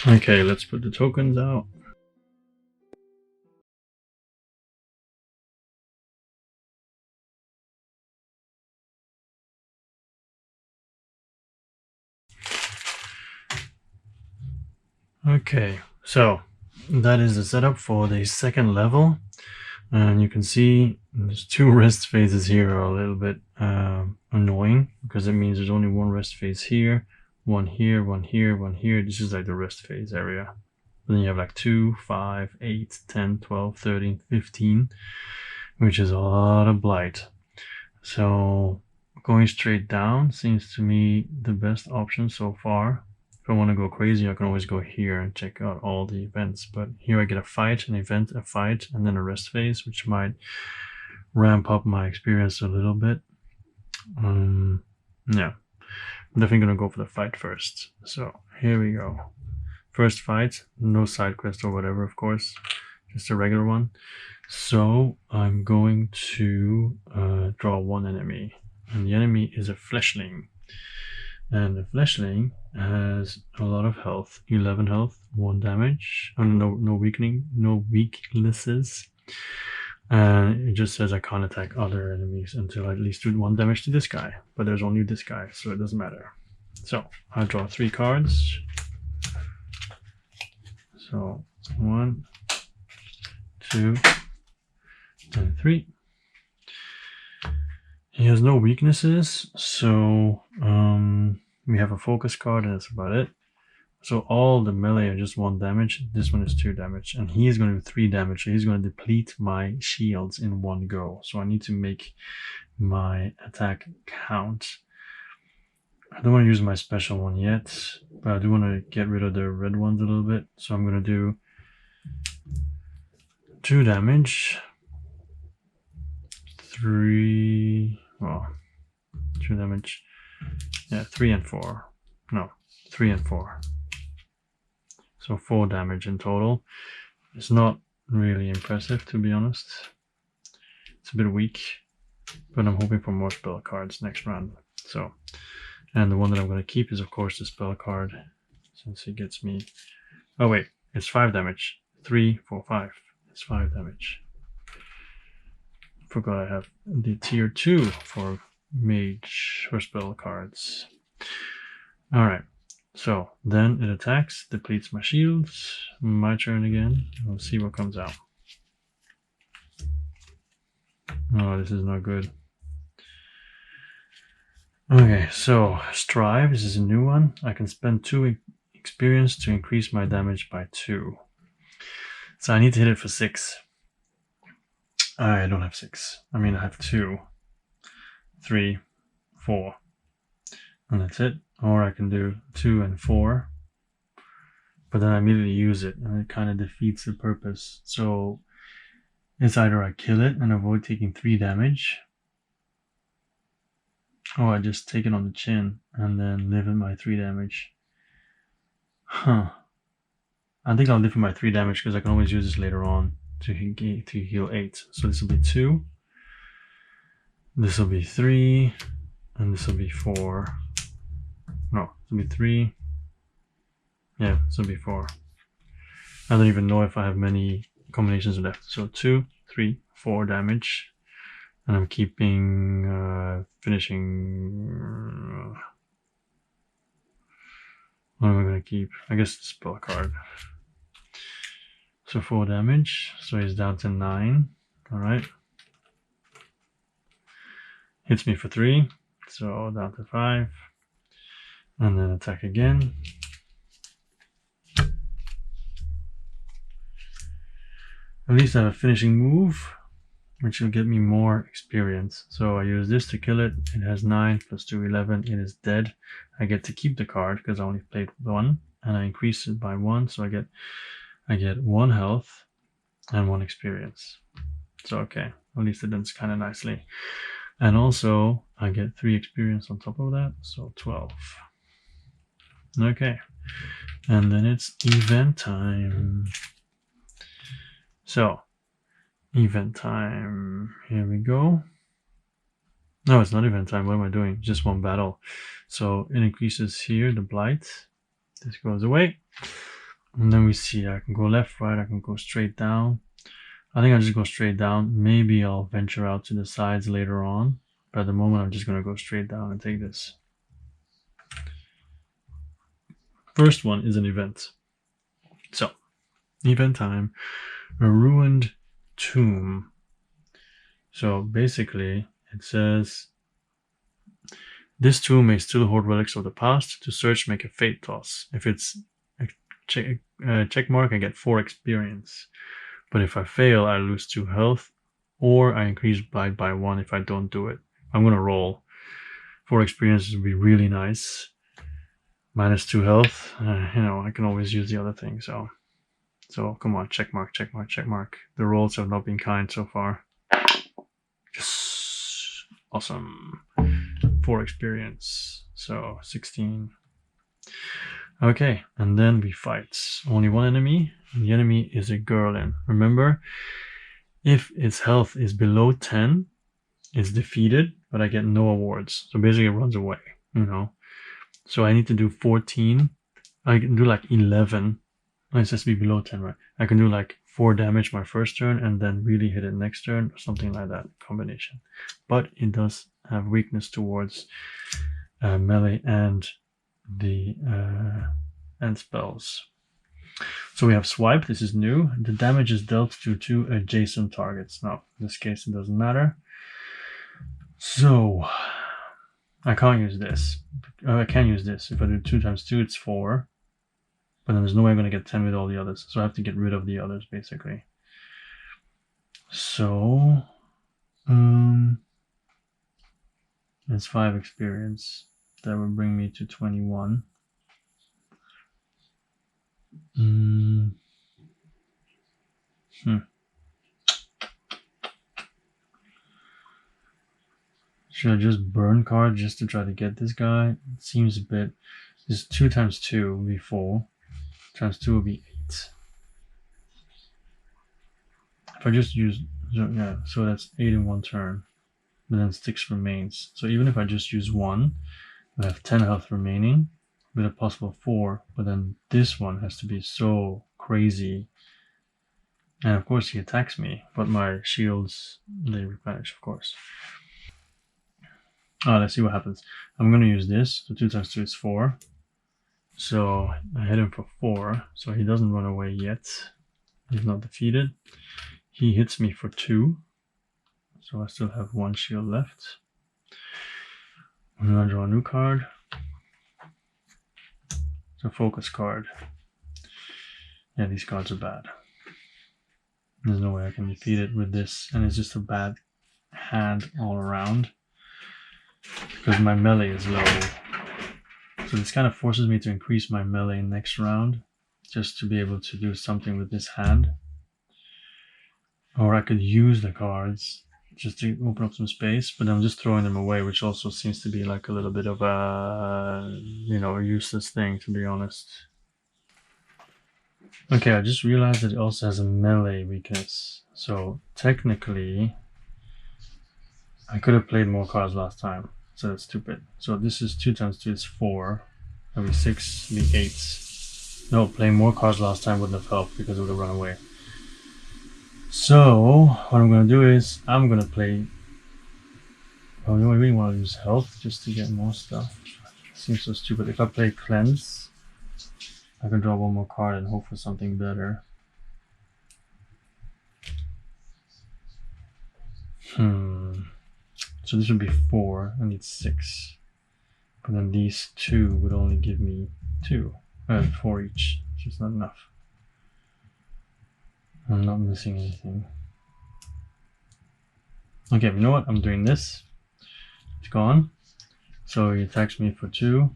Okay, let's put the tokens out. Okay, so that is the setup for the second level. And you can see there's two rest phases here are a little bit annoying because it means there's only one rest phase here, one here, one here, one here. This is like the rest phase area. Then you have like 2, 5, 8, 10, 12, 13, 15, which is a lot of blight. So going straight down seems to me the best option so far. If I want to go crazy, I can always go here and check out all the events. But here I get a fight, an event, a fight, and then a rest phase, which might ramp up my experience a little bit. Yeah, I'm definitely going to go for the fight first. So here we go. First fight, no side quest or whatever, of course, just a regular one. So I'm going to draw one enemy, and the enemy is a fleshling. And the fleshling has a lot of health, 11 health, 1 damage, and no weakening, no weaknesses. And it just says I can't attack other enemies until I at least do 1 damage to this guy. But there's only this guy, so it doesn't matter. So I draw 3 cards. So 1, 2, and 3. He has no weaknesses, so we have a focus card and that's about it. So all the melee are just 1 damage. This one is 2 damage, and he is going to do 3 damage. So he's going to deplete my shields in one go. So I need to make my attack count. I don't want to use my special one yet, but I do want to get rid of the red ones a little bit. So I'm going to do 2 damage, 3, well, 2 damage, yeah, 3 and 4, no, 3 and 4. So 4 damage in total. It's not really impressive, to be honest. It's a bit weak, but I'm hoping for more spell cards next round. So, and the one that I'm going to keep is of course the spell card, since it gets me, oh wait, it's 5 damage, 3, 4, 5, it's 5 damage. Forgot I have the tier 2 for mage for spell cards. Alright, so then it attacks, depletes my shields. My turn again. We'll see what comes out. Oh, this is not good. Okay, so Strive, this is a new one. I can spend 2 experience to increase my damage by 2. So I need to hit it for 6. I don't have 6. I mean, I have 2, 3, 4. And that's it. Or I can do 2 and 4. But then I immediately use it, and it kind of defeats the purpose. So it's either I kill it and avoid taking 3 damage, or I just take it on the chin and then live in my 3 damage. Huh. I think I'll live in my 3 damage because I can always use this later on to heal 8. So this will be 2. This will be 3. And this will be 4. No, this will be 3. Yeah, this will be 4. I don't even know if I have many combinations left. So 2, 3, 4 damage. And I'm keeping, finishing. What am I going to keep? I guess the spell card. So 4 damage. So he's down to 9. Alright. Hits me for 3. So down to 5. And then attack again. At least I have a finishing move, which will get me more experience. So I use this to kill it. It has 9 plus 2, 11. It is dead. I get to keep the card because I only played 1, and I increase it by 1, so I get 1 health and 1 experience. So okay, at least it ends kind of nicely. And also I get 3 experience on top of that, so 12. Okay, and then it's event time. So event time, here we go. No, it's not event time. What am I doing? Just 1 battle. So it increases here, the blight. This goes away. And then we see I can go left, right, I can go straight down. I think I'll just go straight down. Maybe I'll venture out to the sides later on. But at the moment, I'm just going to go straight down and take this. First one is an event. So, event time. A ruined tomb. So basically, it says, this tomb may still hold relics of the past. To search, make a fate toss. If it's a check mark, I get 4 experience. But if I fail, I lose 2 health, or I increase blight by 1 if I don't do it. I'm going to roll. 4 experience would be really nice. Minus 2 health. You know, I can always use the other thing, so come on, check mark, check mark, check mark. The rolls have not been kind so far. Yes. Awesome. 4 experience. So 16. Okay, and then we fight. Only one enemy. And the enemy is a Gerlin. Remember, if its health is below 10, it's defeated, but I get no awards. So basically it runs away, you know. So I need to do 14. I can do like 11. It has to be below 10, right? I can do like 4 damage my first turn and then really hit it next turn or something like that combination. But it does have weakness towards melee and the and spells. So we have swipe. This is new. The damage is dealt to 2 adjacent targets. Now, in this case, it doesn't matter. So I can't use this. I can use this. If I do 2 times 2, it's 4. But then there's no way I'm going to get 10 with all the others. So I have to get rid of the others, basically. So, that's 5 experience. That would bring me to 21. Should I just burn card just to try to get this guy? It seems a bit. This 2 times 2 will be 4. Times 2 will be 8. If I just use, yeah, so that's 8 in 1 turn. But then 6 remains. So even if I just use 1, I have 10 health remaining with a possible 4. But then this one has to be so crazy. And of course he attacks me, but my shields, they replenish, of course. Let's see what happens. I'm going to use this. So 2 times 2 is 4. So I hit him for 4. So he doesn't run away yet. He's not defeated. He hits me for 2. So I still have 1 shield left. I'm going to draw a new card. It's a focus card. Yeah, these cards are bad. There's no way I can defeat it with this. And it's just a bad hand all around. Because my melee is low. So this kind of forces me to increase my melee next round. Just to be able to do something with this hand. Or I could use the cards just to open up some space, but I'm just throwing them away, which also seems to be like a little bit of a, you know, a useless thing, to be honest. Okay, I just realized that it also has a melee weakness. So technically, I could have played more cards last time, so that's stupid. So this is 2 times 2 is 4. That'll be 6, be 8. No, playing more cards last time wouldn't have helped because it would have run away. So what I'm going to do is I'm going to play. Oh, no, I really want to use health just to get more stuff. It seems so stupid. If I play cleanse, I can draw 1 more card and hope for something better. So this would be 4. I need 6. But then these 2 would only give me 2. 4 each, which is not enough. I'm not missing anything. Okay, you know what? I'm doing this. It's gone. So he attacks me for 2.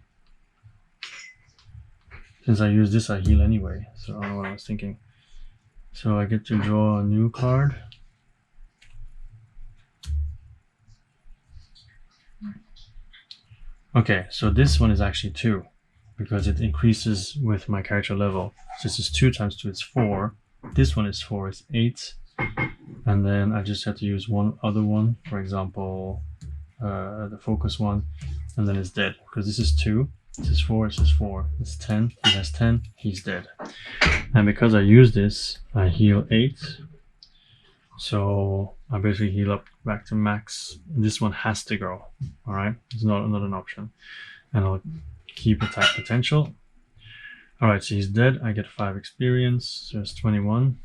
Since I use this, I heal anyway. So I don't know what I was thinking. So I get to draw a new card. Okay, so this one is actually 2. Because it increases with my character level. So this is 2 times 2 is 4. This one is 4, it's 8. And then I just had to use one other one, for example, the focus one, and then it's dead, because this is 2. This is 4, this is 4. It's 10. He has 10. He's dead. And because I use this, I heal 8. So I basically heal up back to max. This one has to go. Alright? It's not an option. And I'll keep attack potential. Alright, so he's dead. I get 5 experience. So it's 21.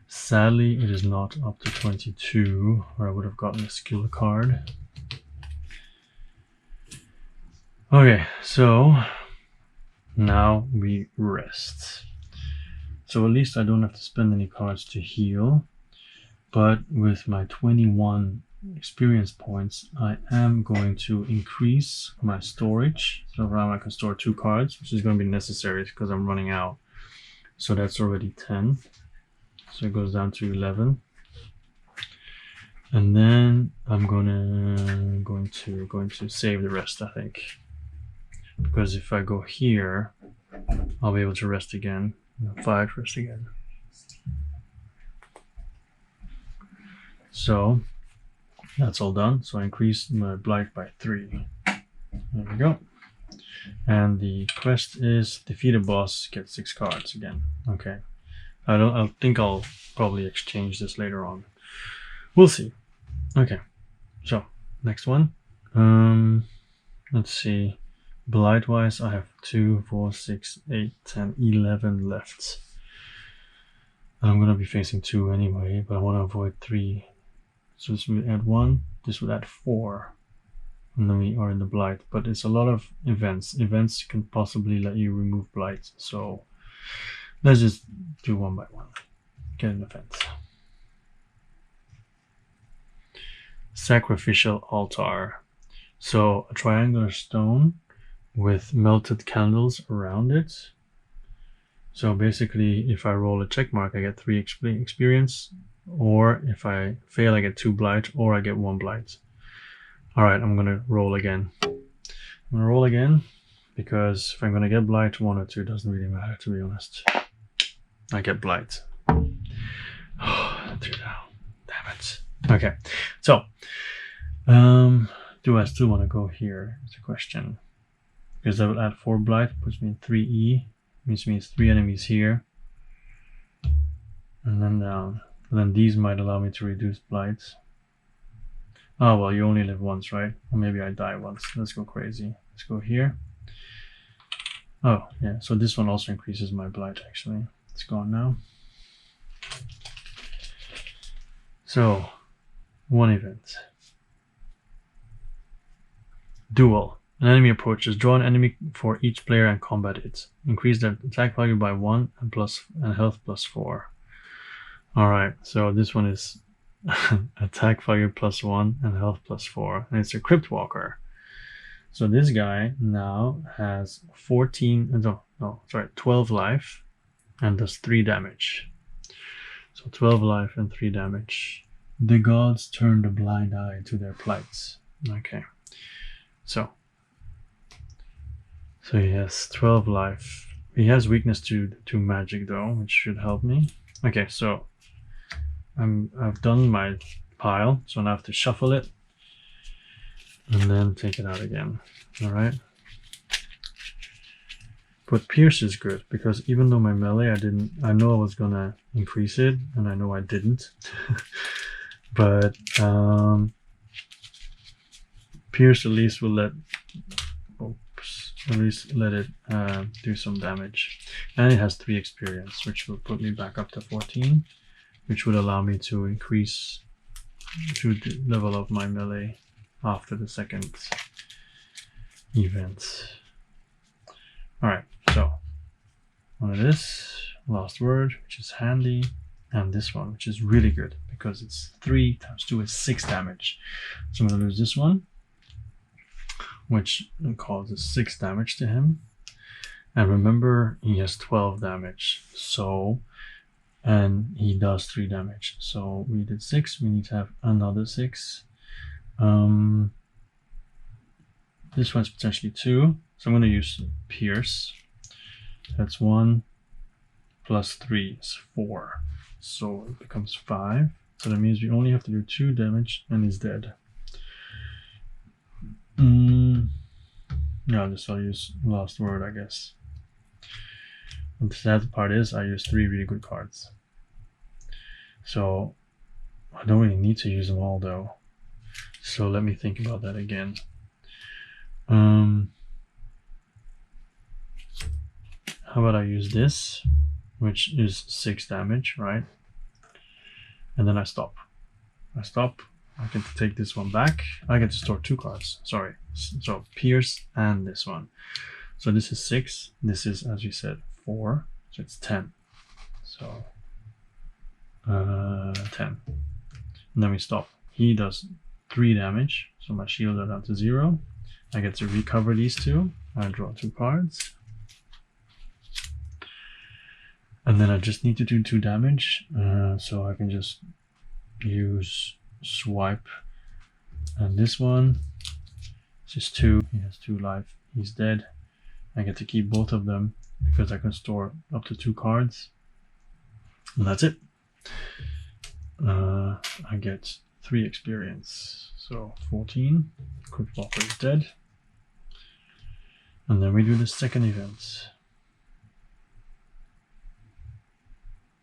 Sadly, it is not up to 22, or I would have gotten a skill card. Okay, so now we rest. So at least I don't have to spend any cards to heal. But with my 21 experience points, I am going to increase my storage. So now I can store 2 cards, which is going to be necessary because I'm running out. So that's already 10. So it goes down to 11. And then I'm going to save the rest, I think. Because if I go here, I'll be able to rest again. 5 rest again. So that's all done. So I increased my blight by 3. There we go. And the quest is defeat a boss, get 6 cards again. Okay. I think I'll probably exchange this later on. We'll see. Okay. So next one. Let's see. Blight wise, I have 2, 4, 6, 8, 10, 11 left. I'm gonna be facing 2 anyway, but I want to avoid 3. So this would add 1, this would add 4. And then we are in the blight, but it's a lot of events. Events can possibly let you remove blight. So let's just do one by one. Get an event. Sacrificial altar. So a triangular stone with melted candles around it. So basically, if I roll a check mark, I get 3 experience. Or if I fail, I get 2 blight, or I get 1 blight. Alright, I'm gonna roll again. I'm gonna roll again, because if I'm gonna get blight, 1 or 2 doesn't really matter, to be honest. I get blight. Oh, 3 down. Damn it. Okay, so do I still want to go here? It's a question. Because that will add 4 blight, puts me in 3E, which means 3 enemies here. And then down. And then these might allow me to reduce blight. Oh, well, you only live once, right? Or maybe I die once. Let's go crazy. Let's go here. Oh, yeah. So this one also increases my blight, actually. It's gone now. So, 1 event. Duel. An enemy approaches. Draw an enemy for each player and combat it. Increase their attack value by 1 and health plus 4. Alright, so this one is attack value plus 1 and health plus 4. And it's a Crypt Walker. So this guy now has 12 life and does 3 damage. So 12 life and 3 damage. The gods turned a blind eye to their plights. Okay. So he has 12 life. He has weakness to magic though, which should help me. Okay, so I've done my pile, so now I have to shuffle it and then take it out again. Alright. But Pierce is good because even though my melee I know I was gonna increase it and I know I didn't. But Pierce at least will let it do some damage. And it has 3 experience, which will put me back up to 14. Which would allow me to increase to the level of my melee after the second event. Alright, so one of this, last word, which is handy, and this one, which is really good because it's 3 times 2 is 6 damage. So I'm going to lose this one, which causes 6 damage to him. And remember, he has 12 damage. So and he does 3 damage. So we did 6, we need to have another 6. This one's potentially 2, so I'm going to use Pierce. That's 1 plus 3 is 4. So it becomes 5. So that means we only have to do 2 damage and he's dead. No, I'll use Last Word, I guess. And the sad part is I use 3 really good cards. So I don't really need to use them all though. So let me think about that again. How about I use this, which is 6 damage, right? And then I stop. I get to take this one back. I get to store 2 cards. Sorry. So Pierce and this one. So this is 6. This is, as you said, 4. So it's 10. So 10. And then we stop. He does 3 damage. So my shields are down to 0. I get to recover these 2. I draw 2 cards. And then I just need to do 2 damage. So I can just use swipe. And this one, this is 2. He has 2 life. He's dead. I get to keep both of them because I can store up to 2 cards. And that's it. I get 3 experience. So 14. Quick Walker is dead. And then we do the second event.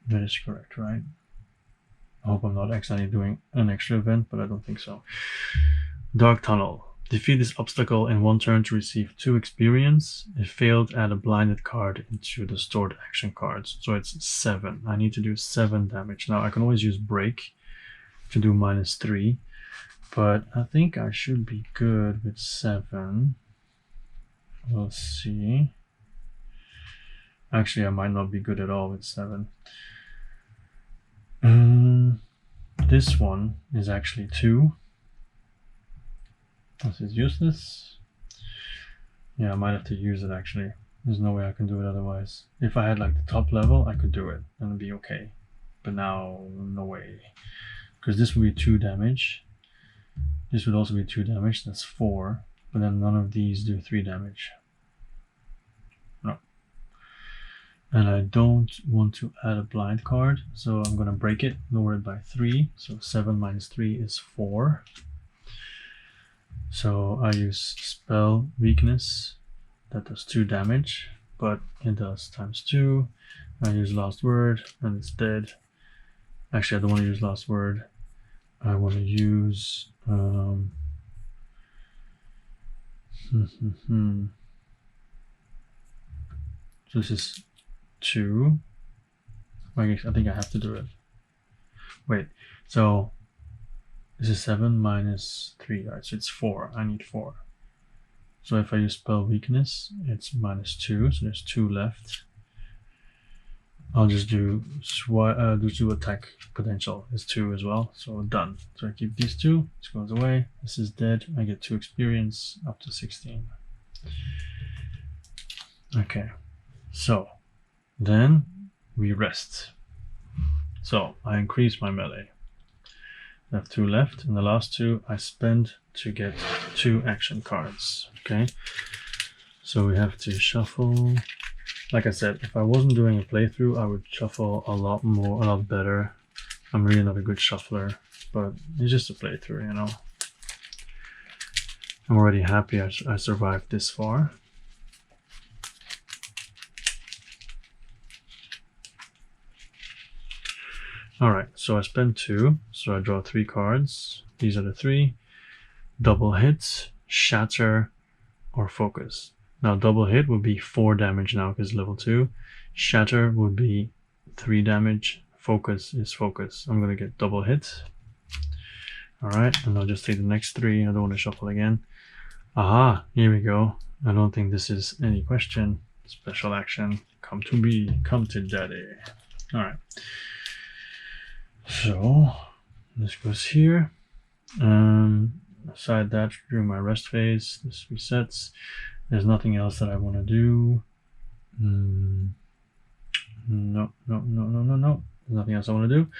That is correct, right? I hope I'm not accidentally doing an extra event, but I don't think so. Dark Tunnel. Defeat this obstacle in 1 turn to receive 2 experience. If failed, add a blinded card into the stored action cards. So it's 7. I need to do 7 damage. Now I can always use break to do -3, but I think I should be good with 7. We'll see. Actually, I might not be good at all with 7. This one is actually 2. This is useless. Yeah, I might have to use it actually. There's no way I can do it otherwise. If I had like the top level, I could do it and it'd be okay. But now, no way. Because this would be 2 damage. This would also be 2 damage, that's 4. But then none of these do 3 damage. No. And I don't want to add a blind card, so I'm gonna break it, lower it by 3. So 7 minus 3 is 4. So I use Spell Weakness. That does 2 damage, but it does ×2. I use Last Word, and it's dead. Actually, I don't want to use Last Word. I want to use So this is 2. I think I have to do it. Wait, so this is 7 minus 3, right? So it's 4. I need 4. So if I use Spell Weakness, it's -2, so there's 2 left. I'll just do attack potential is 2 as well, so done. So I keep these 2, this goes away, this is dead, I get 2 experience up to 16. Okay, so then we rest. So I increase my melee. I have 2 left, and the last 2 I spend to get 2 action cards. Okay, so we have to shuffle. Like I said, if I wasn't doing a playthrough, I would shuffle a lot better. I'm really not a good shuffler, but it's just a playthrough, you know. I'm already happy I survived this far. Alright, so I spend 2, so I draw 3 cards. These are the 3. Double hit, shatter, or focus. Now double hit would be 4 damage now because level 2. Shatter would be 3 damage. Focus is focus. I'm gonna get double hit. Alright, and I'll just take the next 3. I don't want to shuffle again. Aha, here we go. I don't think this is any question. Special action. Come to me, come to daddy. Alright. So this goes here. Aside that, during my rest phase, this resets. There's nothing else that I want to do. No. There's nothing else I want to do.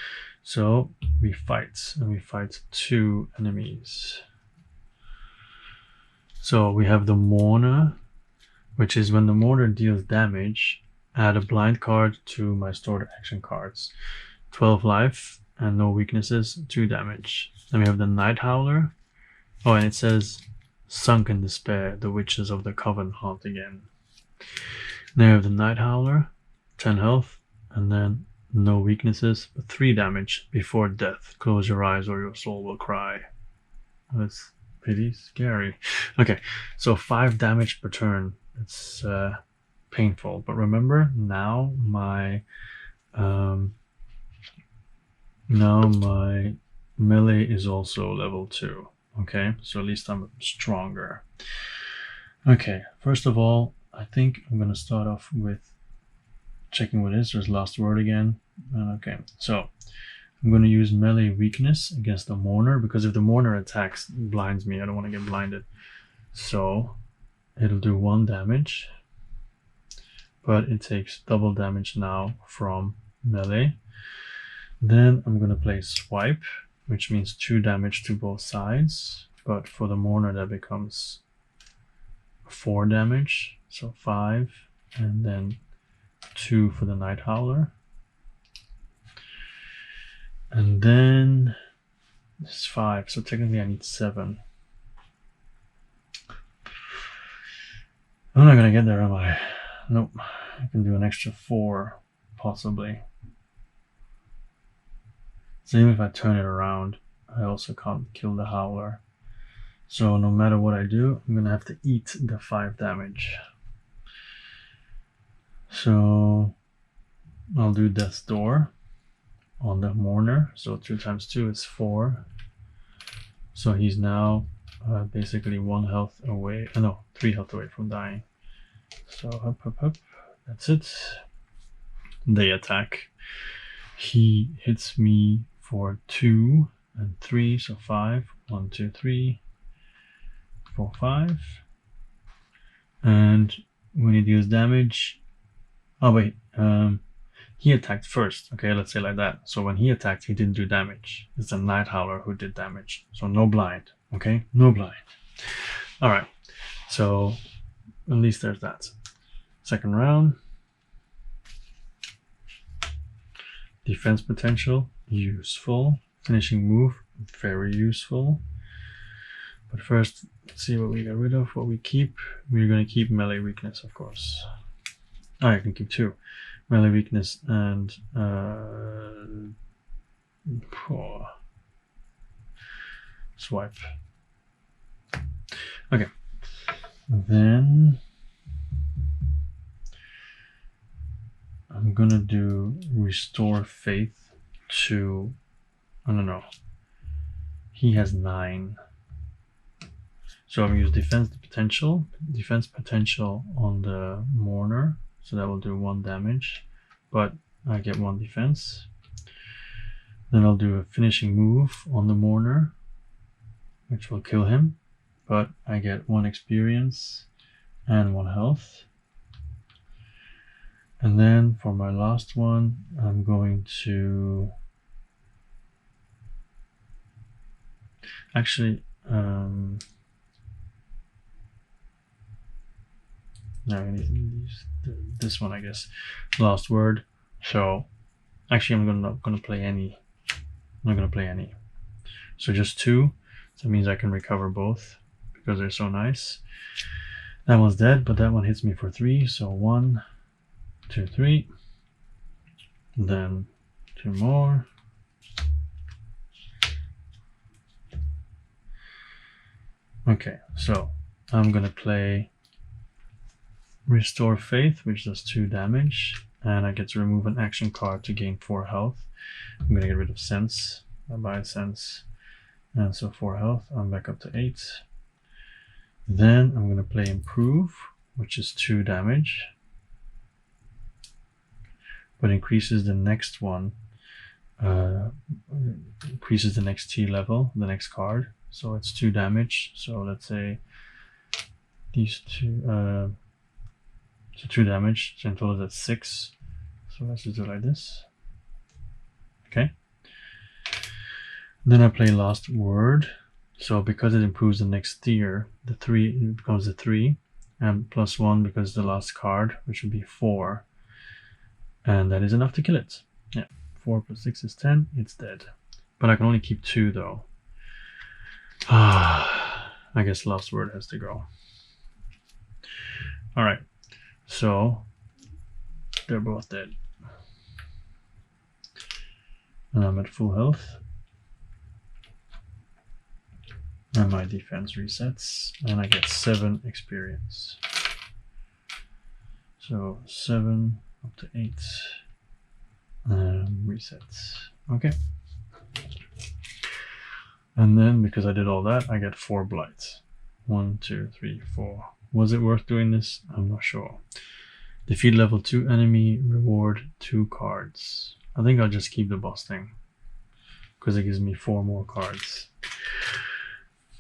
So we fight, and we fight 2 enemies. So we have the Mourner, which is when the Mourner deals damage, add a blind card to my stored action cards. 12 life and no weaknesses, 2 damage. Then we have the Night Howler. Oh, and it says Sunk in despair, the witches of the coven haunt again. They have the Night Howler, 10 health, and then no weaknesses, but 3 damage before death. Close your eyes or your soul will cry. That's pretty scary. Okay, so 5 damage per turn. It's painful, but remember now my melee is also level 2. Okay, so at least I'm stronger. Okay, first of all, I think I'm gonna start off with checking what it is. There's last word again. Okay, so I'm gonna use melee weakness against the mourner, because if the mourner attacks, it blinds me. I don't want to get blinded. So it'll do 1 damage, but it takes double damage now from melee. Then I'm gonna play swipe, which means 2 damage to both sides, but for the mourner that becomes 4 damage, so 5, and then 2 for the Night Howler. And then it's 5, so technically I need 7. I'm not gonna get there, am I? Nope. I can do an extra 4, possibly. So even if I turn it around, I also can't kill the Howler. So no matter what I do, I'm gonna have to eat the 5 damage. So I'll do Death's Door on the mourner. So 2 times 2 is 4. So he's now basically 1 health away. No, 3 health away from dying. So up. That's it. They attack. He hits me for 2 and 3, so 5. 1, 2, 3, 4, 5. And when he deals damage, oh wait, he attacked first. Okay, let's say like that. So when he attacked, he didn't do damage. It's the Night Howler who did damage. So no blind. Okay, no blind. All right. So at least there's that. Second round. Defense potential, useful. Finishing move, very useful. But first, let's see what we get rid of, what we keep. We're going to keep melee weakness, of course. Oh, I can keep 2. Melee weakness and swipe. Okay. Then I'm gonna do restore faith to, I don't know, he has 9. So I'm gonna use defense potential on the mourner, so that will do 1 damage, but I get 1 defense. Then I'll do a finishing move on the mourner, which will kill him, but I get 1 experience and 1 health. And then for my last one, I'm going to actually no, I need to use this one, I guess. Last word. So actually I'm not gonna play any. So just 2. So that means I can recover both because they're so nice. That one's dead, but that one hits me for 3. So 1, 2, 3. Then 2 more. Okay, so I'm gonna play Restore Faith, which does 2 damage, and I get to remove an action card to gain 4 health. I'm gonna get rid of Sense. I buy Sense, and so 4 health. I'm back up to 8. Then I'm gonna play Improve, which is 2 damage, but increases the next one, increases the next T level, the next card. So it's 2 damage. So let's say these 2, so 2 damage, so in total that's 6. So let's just do it like this. Okay. Then I play Last Word. So because it improves the next tier, the 3 it becomes a 3, and +1 because it's the last card, which would be 4. And that is enough to kill it. Yeah, 4 + 6 is 10, it's dead. But I can only keep 2 though. I guess Lost Word has to go. Alright, so they're both dead. And I'm at full health. And my defense resets, and I get 7 experience. So 7 up to 8. Resets. Okay. And then, because I did all that, I get 4 blights. 1, 2, 3, 4. Was it worth doing this? I'm not sure. Defeat level 2 enemy, reward 2 cards. I think I'll just keep the boss thing, because it gives me 4 more cards.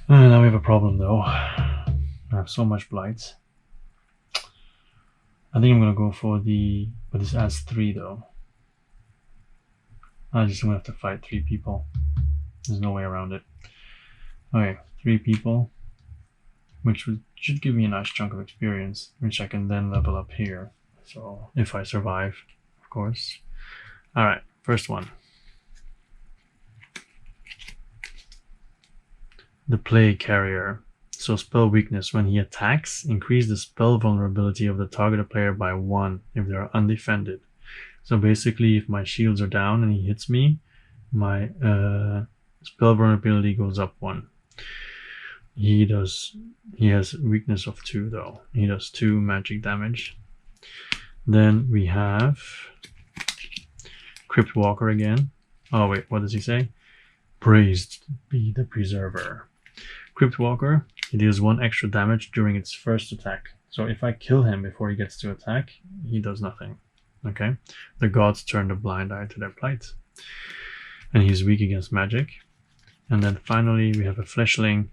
Now we have a problem though. I have so much blights. I think I'm gonna go for the, but this adds 3 though. I'm just gonna have to fight 3 people. There's no way around it. Okay, 3 people, which should give me a nice chunk of experience, which I can then level up here. So if I survive, of course. All right, first one. The Plague Carrier. So spell weakness. When he attacks, increase the spell vulnerability of the targeted player by 1 if they are undefended. So basically, if my shields are down and he hits me, my spell vulnerability goes up 1. He has weakness of 2 though. He does 2 magic damage. Then we have Crypt Walker again. Oh wait, what does he say? Praised be the Preserver. Crypt Walker, he deals 1 extra damage during its first attack. So if I kill him before he gets to attack, he does nothing. Okay? The gods turn a blind eye to their plight. And he's weak against magic. And then finally we have a Fleshling.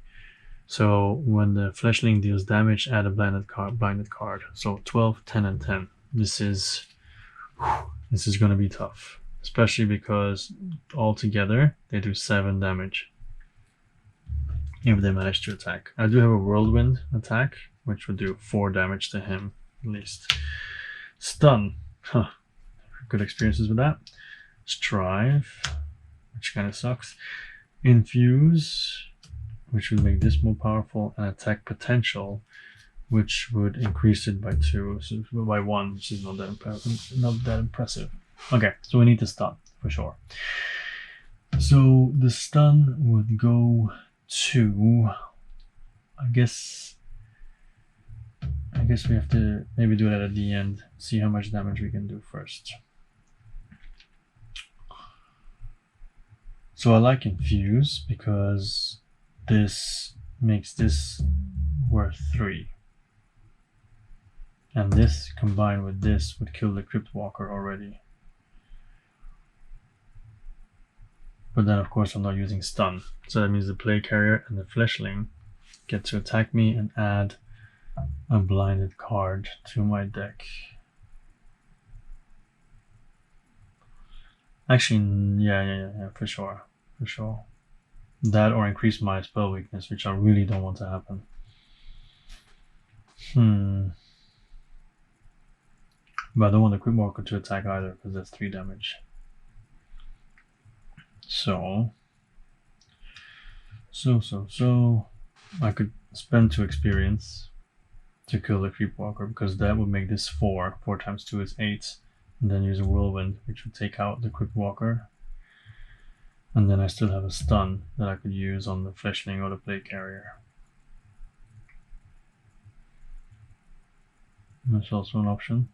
So when the Fleshling deals damage, add a blinded card. So 12, 10, and 10. This is going to be tough, especially because altogether they do 7 damage if they manage to attack. I do have a Whirlwind attack, which would do 4 damage to him at least. Stun. Huh. Good experiences with that. Strive, which kind of sucks. Infuse, which would make this more powerful, and attack potential, which would increase it by 2, so by 1, which is not that impressive. Okay, so we need to stun for sure. So the stun would go to, I guess we have to maybe do that at the end, see how much damage we can do first. So I like Infuse because this makes this worth 3. And this combined with this would kill the Crypt Walker already. But then of course I'm not using stun. So that means the Plague Carrier and the Fleshling get to attack me and add a blinded card to my deck. Actually, yeah, for sure. That or increase my spell weakness, which I really don't want to happen. But I don't want the Crypt Walker to attack either, because that's 3 damage. So I could spend 2 experience to kill the Crypt Walker, because that would make this 4. 4 times 2 is 8. And then use a Whirlwind, which would take out the Crypt Walker. And then I still have a stun that I could use on the Fleshling or the Plague Carrier. That's also an option.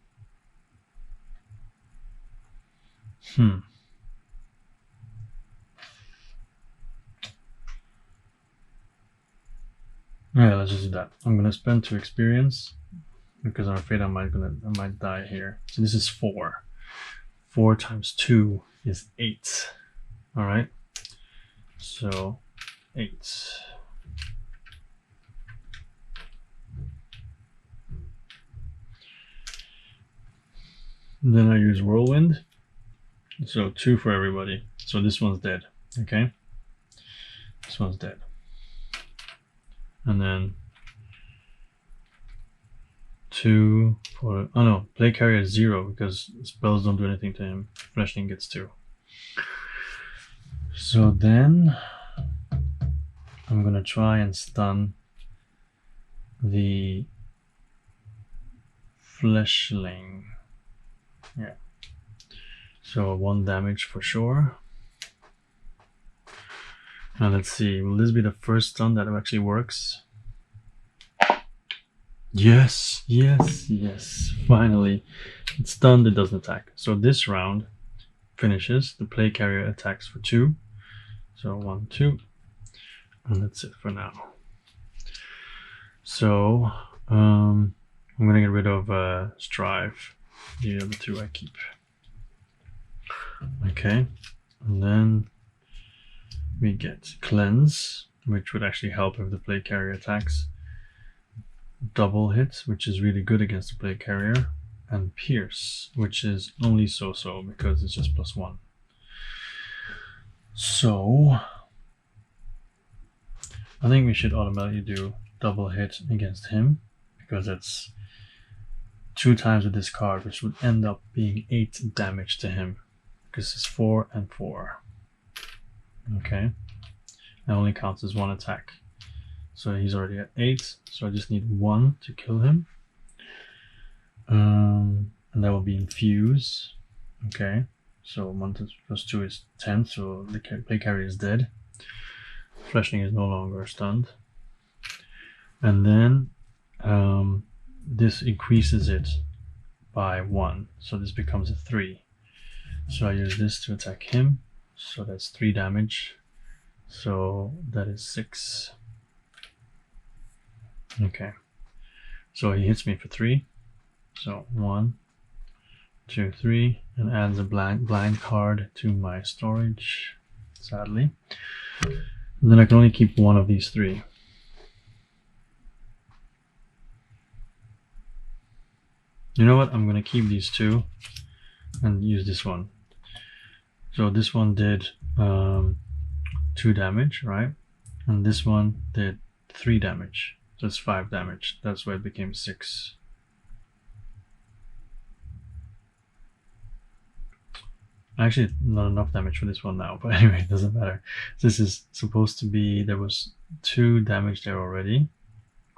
Yeah, let's just do that. I'm gonna spend 2 experience because I'm afraid I might die here. So this is 4. 4 times 2 is 8. All right. So 8. Then I use Whirlwind. So 2 for everybody. So this one's dead. Okay. This one's dead. And then 2 for, oh no, Plague Carrier is 0 because spells don't do anything to him. Fleshling gets 2. So then I'm gonna try and stun the fleshling. Yeah. So 1 damage for sure. Now let's see, will this be the first stun that actually works? Yes, yes, yes. Finally. It's stunned, it doesn't attack. So this round finishes. The play carrier attacks for 2. So 1, 2. And that's it for now. So I'm gonna get rid of Strive. The other 2 I keep. Okay. And then we get Cleanse, which would actually help if the play carrier attacks. Double Hit, which is really good against the play carrier. And Pierce, which is only so-so because it's just +1. So I think we should automatically do Double Hit against him, because that's 2 times with this card, which would end up being 8 damage to him, because it's 4 and 4. Okay, that only counts as 1 attack. So he's already at 8, so I just need 1 to kill him. And that will be Infuse. Okay, so 1 plus 2 is 10, so the play carrier is dead. Fleshling is no longer stunned. And then this increases it by 1, so this becomes a 3. So I use this to attack him, so that's 3 damage. So that is 6. Okay, so he hits me for 3. So 1, 2, 3, and adds a blind card to my storage, sadly. And then I can only keep 1 of these 3. You know what? I'm going to keep these 2 and use this one. So this one did 2 damage, right? And this one did 3 damage. So it's 5 damage. That's why it became 6. Actually, not enough damage for this one now, but anyway, it doesn't matter. This is supposed to be, there was 2 damage there already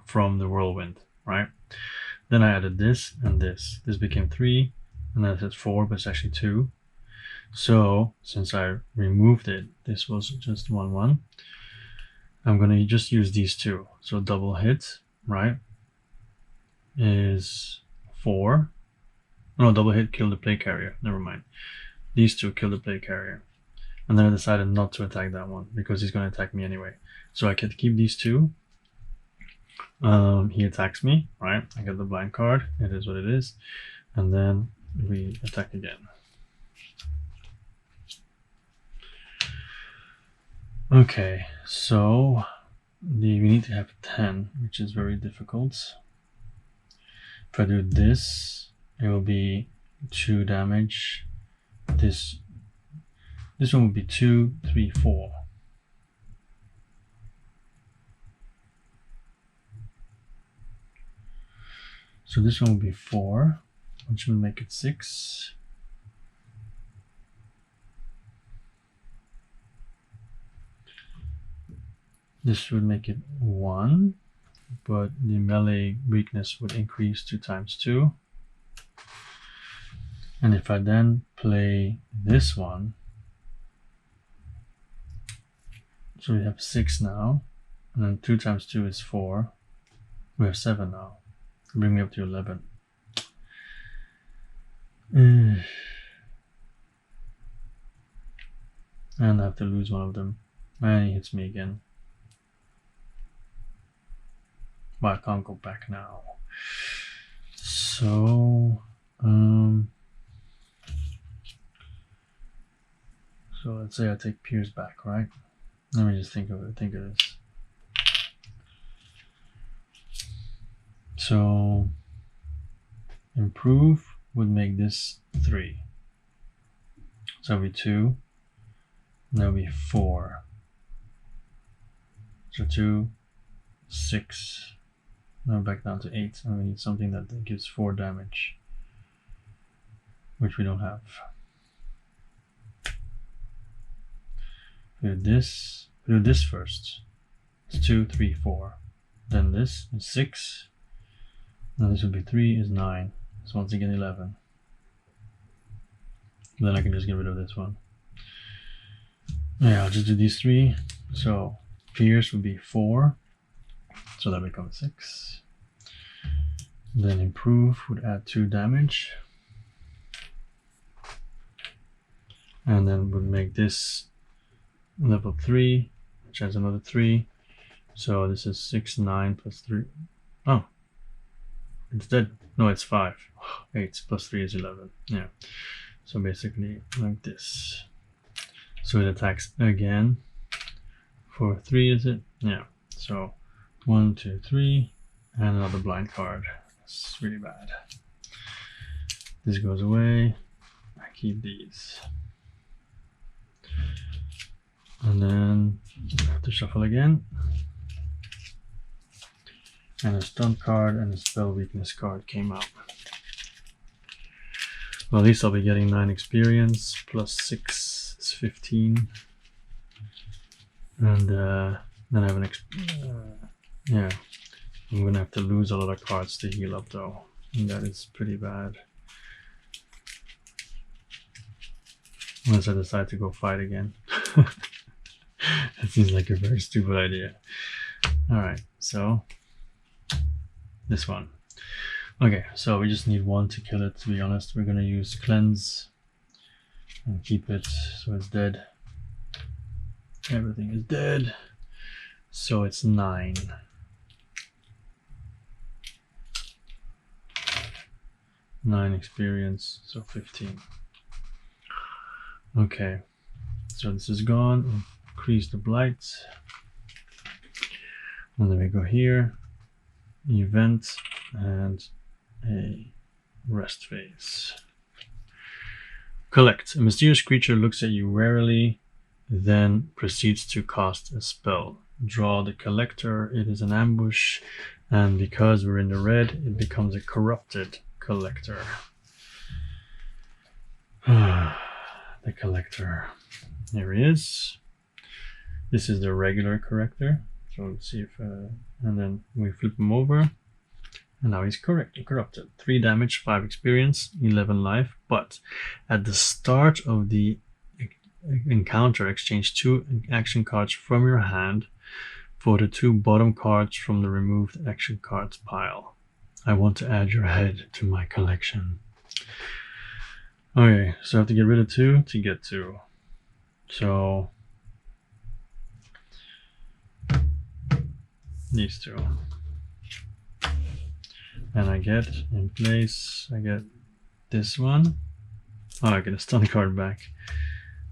from the whirlwind, right? Then I added this and this. This became 3, and then I said 4, but it's actually 2. So since I removed it, this was just 1, 1. I'm gonna just use these 2. So double hit, right, is 4. No, double hit killed the play carrier. Never mind. These 2 kill the play carrier. And then I decided not to attack that one because he's going to attack me anyway. So I can keep these 2. He attacks me, right? I get the blind card. It is what it is. And then we attack again. Okay, so we need to have 10, which is very difficult. If I do this, it will be 2 damage. This one would be 2, 3, 4. So this one will be 4, which will make it 6. This would make it 1, but the melee weakness would increase 2 times 2. And if I then play this one, so we have 6 now, and then 2 times 2 is 4. We have 7 now. Bring me up to 11. And I have to lose one of them. And he hits me again. But I can't go back now. So so let's say I take Pierce back, right? Let me just think of this. So improve would make this 3. So that'll be 2. And that'll be 4. So 2, 6. Now back down to 8. And we need something that gives 4 damage, which we don't have. We do this first. It's 2, 3, 4. Then this is 6. Now this would be 3 is 9. So once again 11. Then I can just get rid of this one. Yeah, I'll just do these 3. So pierce would be 4. So that becomes 6. Then improve would add 2 damage. And then would make this level 3, which adds another 3. So this is 6, 9 plus 3. Oh, it's dead. No, it's 5. 8 plus 3 is 11. Yeah. So basically like this. So it attacks again for 3, is it? Yeah. So 1, 2, 3, and another blind card. That's really bad. This goes away. I keep these. And then I have to shuffle again. And a stun card and a spell weakness card came out. Well, at least I'll be getting 9 experience, plus 6 is 15. And then I have an yeah, I'm gonna have to lose a lot of cards to heal up though. And that is pretty bad. Unless I decide to go fight again. That seems like a very stupid idea. Alright, so this one. Okay, so we just need 1 to kill it, to be honest. We're gonna use cleanse and keep it so it's dead. Everything is dead. So it's 9. Nine experience, so 15. Okay, so this is gone. Increase the blight. And then we go here, event, and a rest phase. Collect. A mysterious creature looks at you warily, then proceeds to cast a spell. Draw the collector. It is an ambush, and because we're in the red, it becomes a corrupted collector. The collector. Here he is. This is the regular corrector. So let's see if, and then we flip him over, and now he's corrupted. 3 damage, 5 experience, 11 life. But at the start of the encounter, exchange 2 action cards from your hand for the 2 bottom cards from the removed action cards pile. I want to add your head to my collection. Okay, so I have to get rid of 2 to get 2. So these 2. And I get in place, I get this one. Oh, I get a stun card back.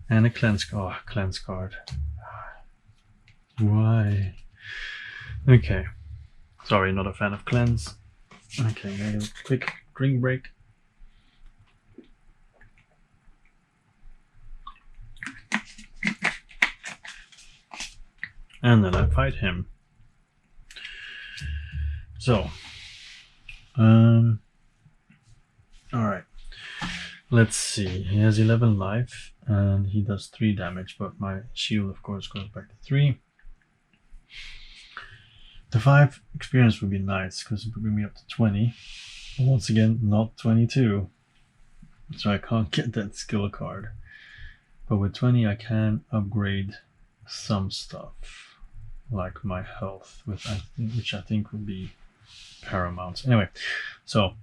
And a cleanse card. Why? Okay. Sorry, not a fan of cleanse. Okay, maybe a quick drink break. And then I fight him. So, alright. Let's see. He has 11 life and he does 3 damage, but my shield, of course, goes back to 3. The 5 experience would be nice because it would bring me up to 20. But once again, not 22. So I can't get that skill card. But with 20, I can upgrade some stuff, like my health, which I think would be paramount. Anyway, so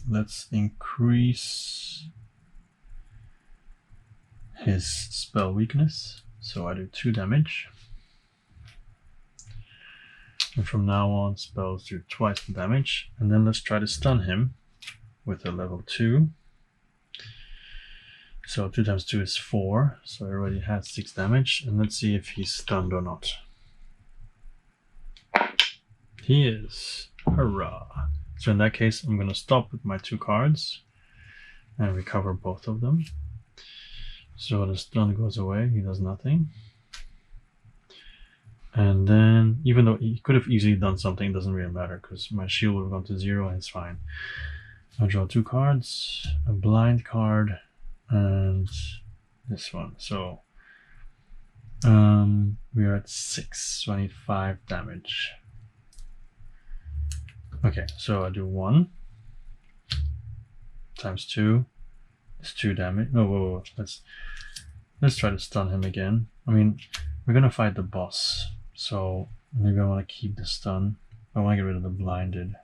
let's increase his spell weakness. So I do 2 damage. And from now on, spells do twice the damage. And then let's try to stun him with a level 2. So 2 times 2 is 4. So I already had 6 damage. And let's see if he's stunned or not. He is. Hurrah. So in that case, I'm going to stop with my 2 cards and recover both of them. So the stun goes away. He does nothing. And then, even though he could have easily done something, it doesn't really matter because my shield would have gone to 0 and it's fine. I'll draw 2 cards, a blind card, and this one. So We are at 6, so I need 5 damage. Okay, so I do 1 times 2 is 2 damage. No, whoa. Let's try to stun him again. I mean, we're gonna fight the boss, so maybe I want to keep the stun. I want to get rid of the blinded.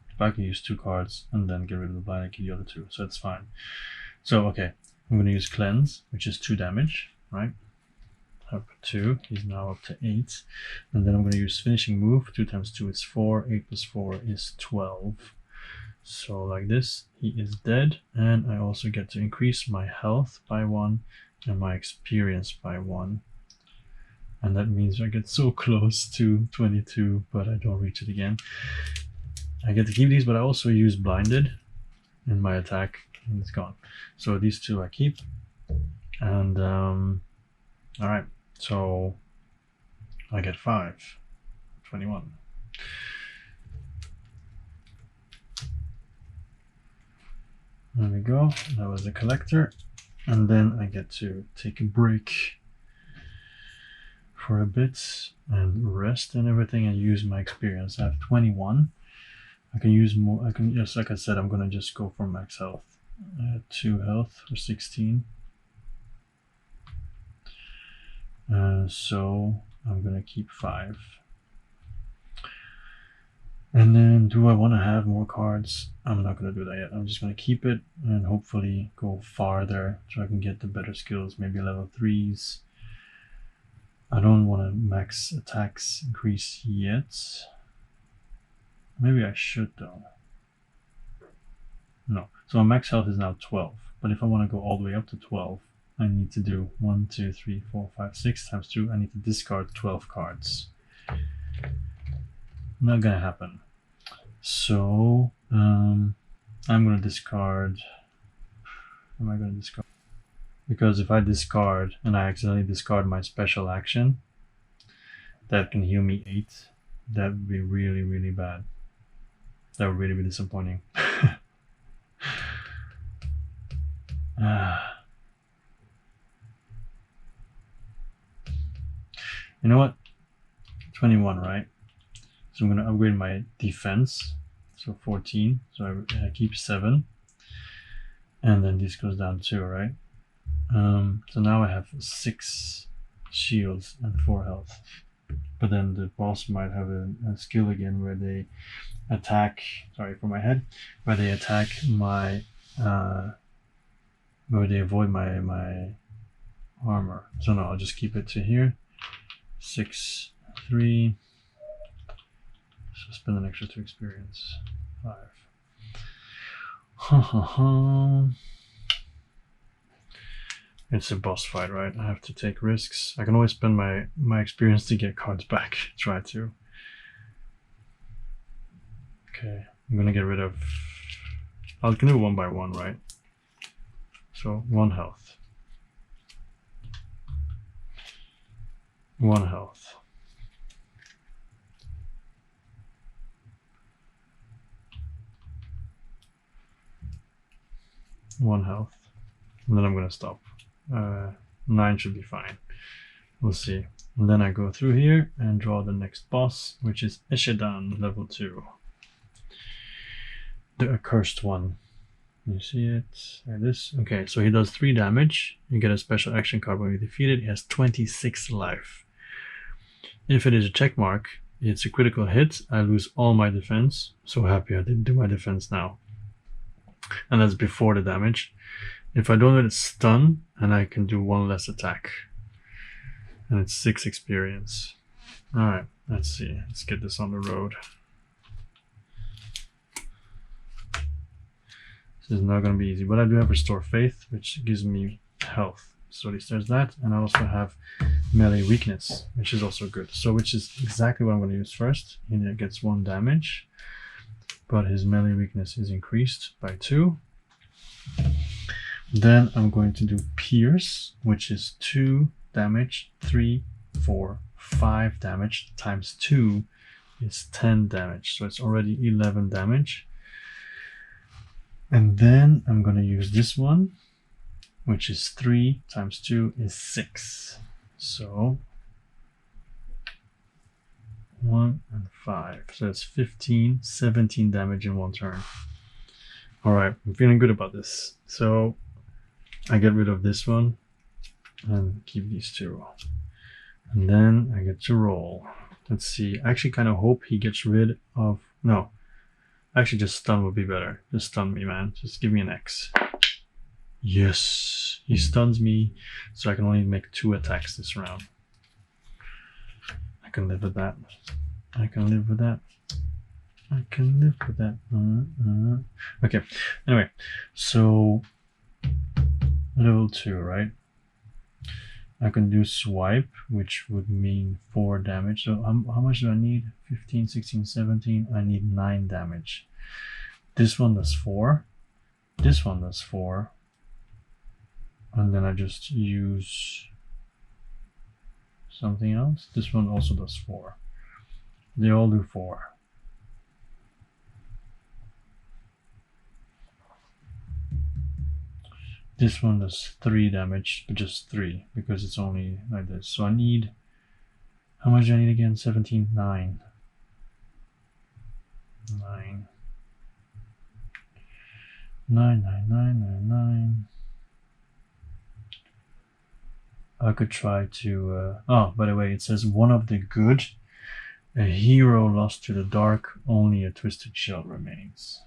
If I can use 2 cards and then get rid of the blind, I keep the other 2, so that's fine. So okay, I'm going to use cleanse, which is 2 damage, right? Up 2, he's now up to 8, and then I'm going to use finishing move. 2 times 2 is 4, 8 plus 4 is 12. So like this, he is dead, and I also get to increase my health by 1 and my experience by 1. And that means I get so close to 22, but I don't reach it again. I get to keep these, but I also use blinded in my attack, and it's gone. So these 2 I keep. And alright, so I get 5, 21. There we go, that was the collector. And then I get to take a break for a bit and rest and everything and use my experience. I have 21. I can use more. I can, just like I said, I'm gonna just go for max health. 2 health for 16. So I'm gonna keep 5. And then, do I want to have more cards? I'm not gonna do that yet. I'm just gonna keep it and hopefully go farther so I can get the better skills, maybe level 3s. I don't want to max attacks increase yet. Maybe I should though. No. So my max health is now 12. But if I want to go all the way up to 12, I need to do 1, 2, 3, 4, 5, 6 times 2. I need to discard 12 cards. Not gonna happen. So I'm gonna discard. Am I gonna discard? Because if I discard and I accidentally discard my special action, that can heal me 8. That would be really, really bad. That would really be disappointing. You know what? 21, right? So I'm going to upgrade my defense. So 14. So I keep 7. And then this goes down 2, right? So now I have 6 shields and 4 health. But then the boss might have a skill again where they attack, sorry for my head, where they attack my, where they avoid my armor. So no, I'll just keep it to here. 6, 3. So spend an extra 2 experience. 5. It's a boss fight, right? I have to take risks. I can always spend my experience to get cards back. Try to. Okay, I'm gonna get rid of. I can do 1 by 1, right? So 1 health. 1 health. 1 health. And then I'm gonna stop. 9 should be fine. We'll see. And then I go through here and draw the next boss, which is Ishidan, level 2. The accursed one. You see it? Like this. Okay, so he does 3 damage. You get a special action card when you defeat it. He has 26 life. If it is a check mark, it's a critical hit. I lose all my defense. So happy I didn't do my defense now. And that's before the damage. If I don't let it stun, and I can do 1 less attack. And it's 6 experience. Alright, let's see. Let's get this on the road. This is not going to be easy, but I do have Restore Faith, which gives me health. So at least there's that. And I also have Melee Weakness, which is also good. So which is exactly what I'm going to use first. He gets 1 damage, but his Melee Weakness is increased by 2. Then I'm going to do Pierce, which is 2 damage, 3, 4, 5 damage times 2 is 10 damage. So it's already 11 damage. And then I'm going to use this one, which is 3 times 2 is 6. So 1 and 5. So that's 15, 17 damage in one turn. Alright, I'm feeling good about this. So I get rid of this one and keep these two. And then I get to roll. Let's see. I actually kind of hope he gets rid of... No. Actually, just stun would be better. Just stun me, man. Just give me an X. Yes. He stuns me, so I can only make 2 attacks this round. I can live with that. I can live with that. I can live with that. Okay. Anyway, so level 2, right? I can do swipe, which would mean 4 damage. So how much do I need? 15, 16, 17. I need 9 damage. This one does 4. This one does 4. And then I just use something else. This one also does 4. They all do 4. This one does 3 damage, but just 3 because it's only like this. So I need, how much do I need again? 17, 9. 9. 9, 9, 9, 9, 9. I could try to, oh, by the way, it says one of the good. A hero lost to the dark, only a twisted shell remains.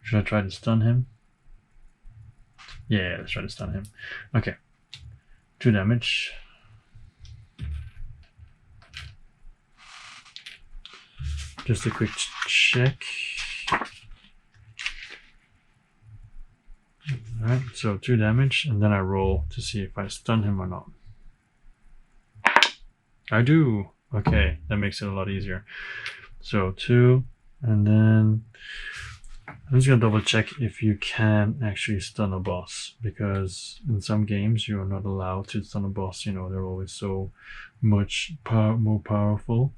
Should I try to stun him? Yeah, let's try to stun him. Okay. 2 damage. Just a quick check. Alright, so 2 damage, and then I roll to see if I stun him or not. I do! Okay, that makes it a lot easier. So 2, and then I'm just gonna double check if you can actually stun a boss, because in some games you're not allowed to stun a boss. You know, they're always so much more powerful.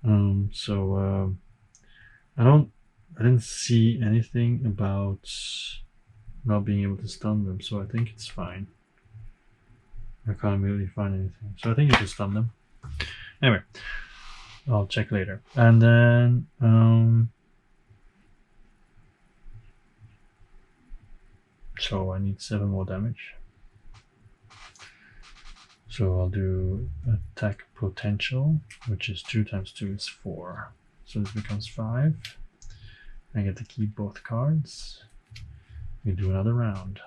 I didn't see anything about not being able to stun them, so I think it's fine. I can't immediately find anything, so I think you can stun them. Anyway, I'll check later. And then so I need 7 more damage. So I'll do attack potential, which is 2 times 2 is 4. So this becomes 5. I get to keep both cards. We do another round.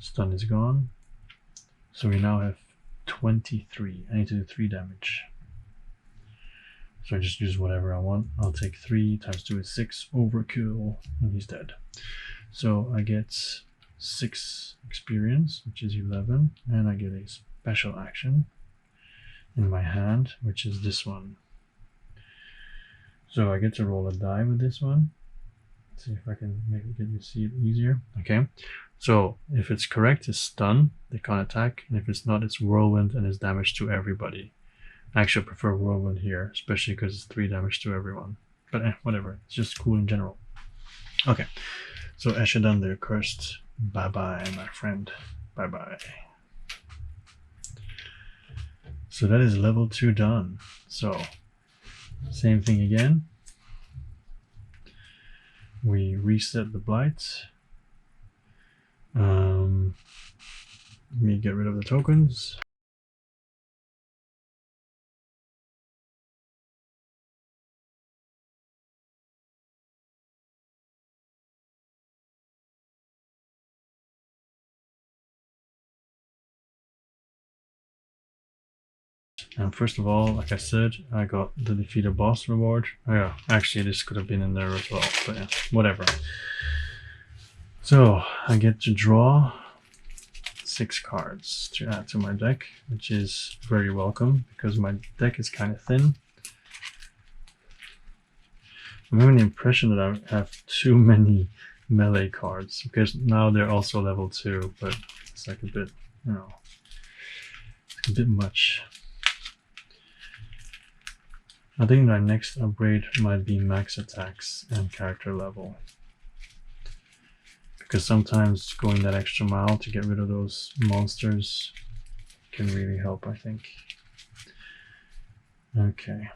Stun is gone. So we now have 23. I need to do 3 damage. So I just use whatever I want. I'll take 3 times 2 is 6. Overkill. And he's dead. So I get 6 experience, which is 11. And I get a special action in my hand, which is this one. So I get to roll a die with this one. Let's see if I can maybe get you to see it easier. Okay. So if it's correct, it's stun, they can't attack, and if it's not, it's whirlwind and it's damage to everybody. Actually, I prefer whirlwind here, especially because it's 3 damage to everyone. But whatever, it's just cool in general. Okay, so Eshedan, they're cursed. Bye bye, my friend. Bye bye. So that is level 2 done. So same thing again. We reset the blights. Let me get rid of the tokens. And first of all, like I said, I got the defeat a boss reward. Oh yeah, actually this could have been in there as well, but yeah, whatever. So I get to draw 6 cards to add to my deck, which is very welcome because my deck is kind of thin. I'm having the impression that I have too many melee cards because now they're also level 2, but it's like a bit, you know, it's a bit much. I think our next upgrade might be max attacks and character level. Because sometimes going that extra mile to get rid of those monsters can really help, I think. Okay,